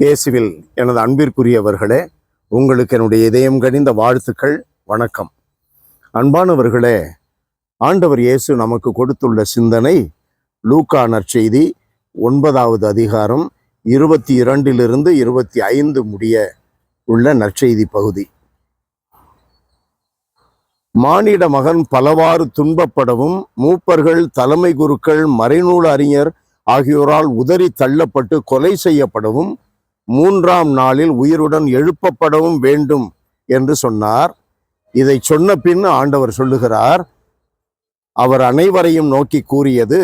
இயேசுவில் எனது அன்பிற்குரியவர்களே, உங்களுக்கு என்னுடைய இதயம் கனிந்த வாழ்த்துக்கள், வணக்கம். அன்பானவர்களே, ஆண்டவர் இயேசு நமக்கு கொடுத்துள்ள சிந்தனை லூக்கா நற்செய்தி 9வது அதிகாரம் 22 25 முடிய உள்ள நற்செய்தி பகுதி. மானிட மகன் பலவாறு துன்பப்படவும் மூப்பர்கள், தலைமை குருக்கள், மறைநூல் அறிஞர் ஆகியோரால் உதறி தள்ளப்பட்டு கொலை செய்யப்படவும் 3ஆம் நாளில் உயிருடன் எழுப்பப்படவும் வேண்டும் என்று சொன்னார். இதை சொன்ன பின் ஆண்டவர் சொல்லுகிறார், அவர் அனைவரையும் நோக்கி கூறியது,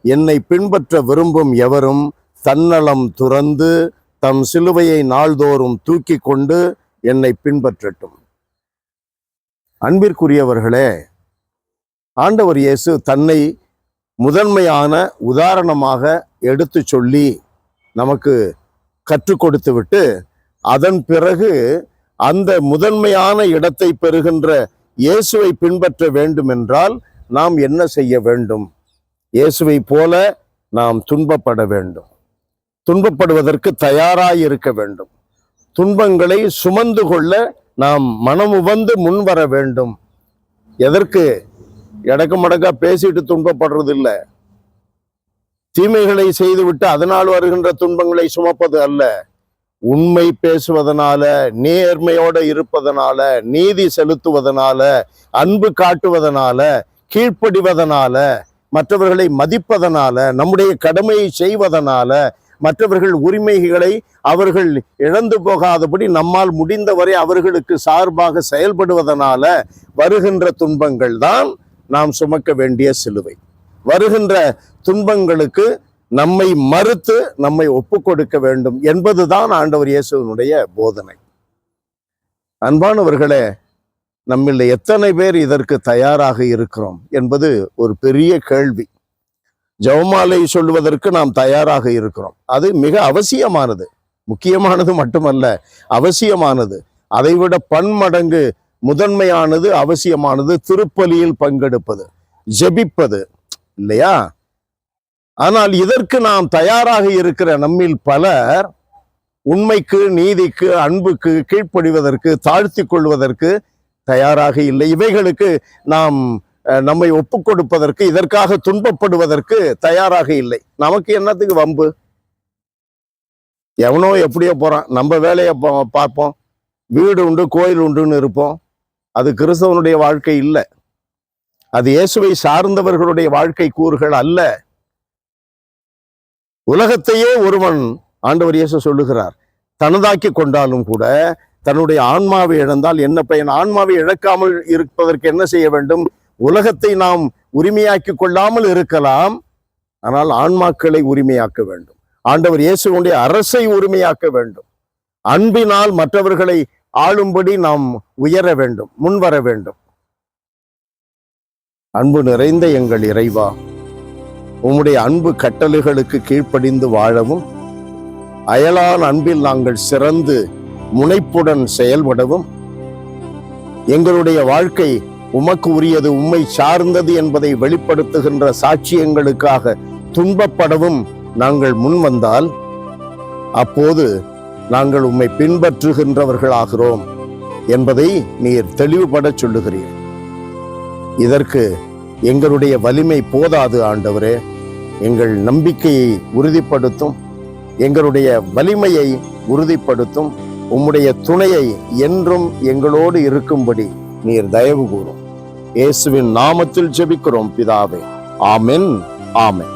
என்னை பின்பற்ற விரும்பும் எவரும் தன்னலம் துறந்து தம் சிலுவையை நாள்தோறும் தூக்கி கொண்டு என்னை பின்பற்றட்டும். அன்பிற்குரியவர்களே, ஆண்டவர் இயேசு தன்னை முதன்மையான உதாரணமாக எடுத்து சொல்லி நமக்கு கற்றுக் கொடுத்து விட்டு, அதன் பிறகு அந்த முதன்மையான இடத்தை பெறுகின்ற இயேசுவை பின்பற்ற வேண்டும் என்றால் நாம் என்ன செய்ய வேண்டும்? இயேசுவை போல நாம் துன்பப்பட வேண்டும். துன்பப்படுவதற்கு தயாராய் இருக்க வேண்டும். துன்பங்களை சுமந்து கொள்ள நாம் மனமுவந்து முன்வர வேண்டும். எதற்கு எடக்கு மடக்கா பேசிட்டு துன்பப்படுறது இல்லை. தீமைகளை செய்துவிட்டு அதனால் வருகின்ற துன்பங்களை சுமப்பது அல்ல. உண்மை பேசுவதனால, நேர்மையோட இருப்பதனால, நீதி செலுத்துவதனால, அன்பு காட்டுவதனால, கீழ்ப்படிவதனால, மற்றவர்களை மதிப்பதனால, நம்முடைய கடமையை செய்வதனால, மற்றவர்கள் உரிமைகளை அவர்கள் இழந்து போகாதபடி நம்மால் முடிந்தவரை அவர்களுக்கு சார்பாக செயல்படுவதனால வருகின்ற துன்பங்கள் தான் நாம் சுமக்க வேண்டிய சிலுவை. வருகின்ற துன்பங்களுக்கு நம்மை மறுத்து நம்மை ஒப்பு கொடுக்க வேண்டும் என்பதுதான் ஆண்டவர் இயேசுவினுடைய போதனை. அன்பானவர்களே, நம்மில் எத்தனை பேர் இதற்கு தயாராக இருக்கிறோம் என்பது ஒரு பெரிய கேள்வி. ஜெபமாலை சொல்வதற்கு நாம் தயாராக இருக்கிறோம். அது மிக அவசியமானது, முக்கியமானது மட்டுமல்ல, அவசியமானது. அதைவிட பன்மடங்கு முதன்மையானது, அவசியமானது திருப்பலியில் பங்கெடுப்பது, ஜெபிப்பது, இல்லையா? ஆனால் இதற்கு நாம் தயாராக இருக்கிற நம்மில் பலர் உண்மைக்கு, நீதிக்கு, அன்புக்கு கீழ்ப்படிவதற்கு, தாழ்த்தி கொள்வதற்கு தயாராக இல்லை. இவைகளுக்கு நாம் நம்மை ஒப்பு கொடுப்பதற்கு, இதற்காக துன்பப்படுவதற்கு தயாராக இல்லை. நமக்கு என்னத்துக்கு வம்பு? எவனோ எப்படியோ போறான், நம்ம வேலையை பார்ப்போம், வீடு உண்டு கோயில் உண்டுன்னு இருப்போம். அது கிறிஸ்தவனுடைய வாழ்க்கை இல்லை. அது இயேசுவை சார்ந்தவர்களுடைய வாழ்க்கை கூறுகள் அல்ல. உலகத்தையே ஒருவன், ஆண்டவர் இயேசு சொல்லுகிறார், தனதாக்கி கொண்டாலும் கூட தன்னுடைய ஆன்மாவை இழந்தால் என்ன பயன்? ஆன்மாவை இழக்காமல் இருப்பதற்கு என்ன செய்ய வேண்டும்? உலகத்தை நாம் உரிமையாக்கி கொள்ளாமல் இருக்கலாம், ஆனால் ஆன்மாக்களை உரிமையாக்க வேண்டும். ஆண்டவர் இயேசுடைய அரசை உரிமையாக்க வேண்டும். அன்பினால் மற்றவர்களை ஆளும்படி நாம் உயர வேண்டும், முன்வர வேண்டும். அன்பு நிறைந்த எங்கள் இறைவா, உம்முடைய அன்பு கட்டளைகளுக்கு கீழ்ப்படிந்து வாழவும், அயலான் அன்பில் நாங்கள் சிறந்து முனைப்புடன் செயல்படவும், எங்களுடைய வாழ்க்கை உமக்கு உரியது, உம்மை சார்ந்தது என்பதை வெளிப்படுத்துகின்ற சாட்சியங்களுக்காக துன்பப்படவும் நாங்கள் முன் வந்தால், அப்போது நாங்கள் உம்மை பின்பற்றுகின்றவர்களாகிறோம் என்பதை நீர் தெளிவுபட சொல்லுகிறீர். இதற்கு எங்களுடைய வலிமை போதாது ஆண்டவரே. எங்கள் நம்பிக்கையை உறுதிப்படுத்தும், எங்களுடைய வலிமையை உறுதிப்படுத்தும். உம்முடைய துணையை என்றும் எங்களோடு இருக்கும்படி நீர் தயவு கூறும். இயேசுவின் நாமத்தில் ஜெபிக்கிறோம் பிதாவே. ஆமென், ஆமென்.